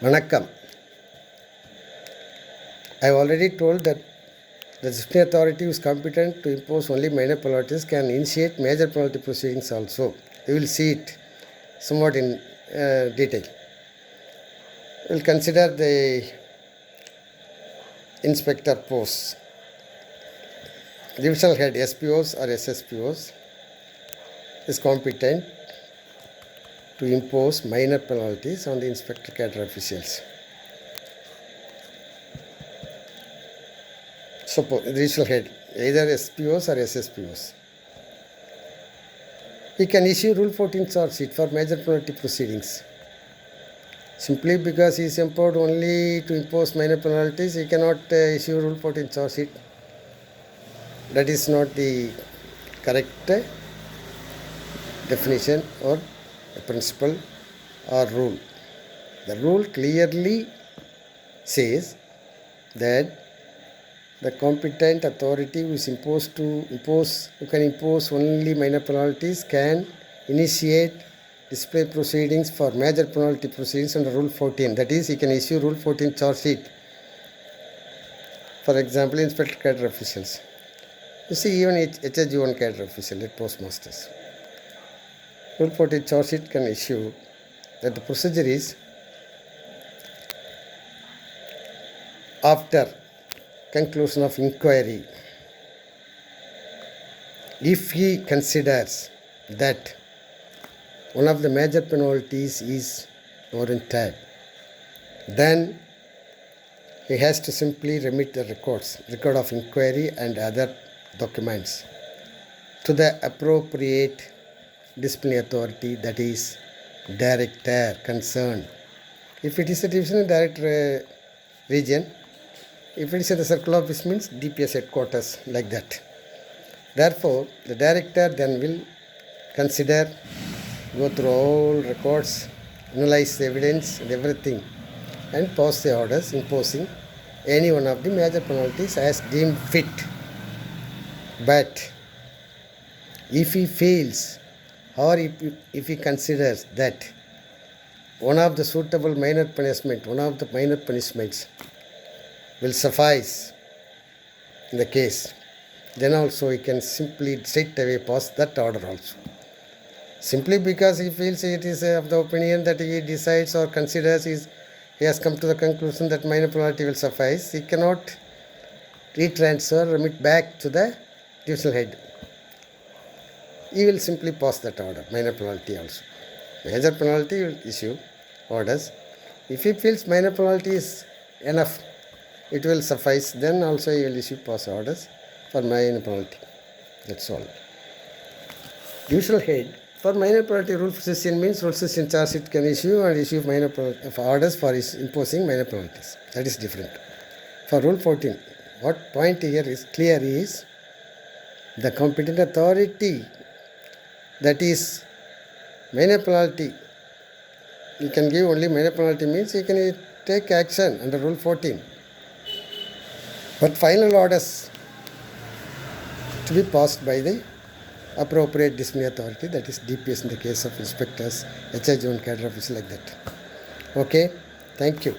Vanakkam. I have already told that the disciplinary authority is competent to impose only minor penalties can initiate major penalty proceedings also. We will see it somewhat in detail. We will consider the inspector posts. Divisional head SPOs or SSPOs is competent to impose minor penalties on the inspector cadre officials. Suppose the divisional head, either SPOs or SSPOs, he can issue Rule 14 charge sheet for major penalty proceedings. Simply because he is empowered only to impose minor penalties, he cannot issue Rule 14 charge sheet. That is not the correct definition or a principle or rule. The rule clearly says that the competent authority who can impose only minor penalties can initiate disciplinary proceedings for major penalty proceedings under Rule 14. That is, he can issue Rule 14 charge sheet. For example, inspector cadre officials. You see, even HSG1 cadre official, head postmasters. Rule 14 charge sheet can issue that the procedure is after conclusion of inquiry, if he considers that one of the major penalties is warranted, then he has to simply remit the record of inquiry and other documents to the appropriate disciplinary authority, that is director concerned. If it is a divisional director region, if it is in the circle office, means DPS headquarters, like that. Therefore, the director then will consider, go through all records, analyze the evidence and everything, and pass the orders imposing any one of the major penalties as deemed fit. But if he fails, or if he considers that one of the minor punishments will suffice in the case, then also he can simply straight away pass that order also. Simply because he feels it is of the opinion that he decides or considers he has come to the conclusion that minor penalty will suffice, he cannot remit back to the divisional head. He will simply pass that order, minor penalty also. Major penalty will issue orders. If he feels minor penalty is enough, it will suffice, then also he will issue pass orders for minor penalty. That's all. Divisional head for minor penalty Rule 16 means Rule 16 charge sheet can issue and issue minor orders for imposing minor penalties. That is different. For Rule 14, what point here is clear is the competent authority, that is minor penalty. He can give only minor penalty means he can take action under Rule 14. But final orders to be passed by the appropriate disciplinary authority, that is DPS in the case of inspectors, HSG1 cadre officer, like that. Okay, thank you.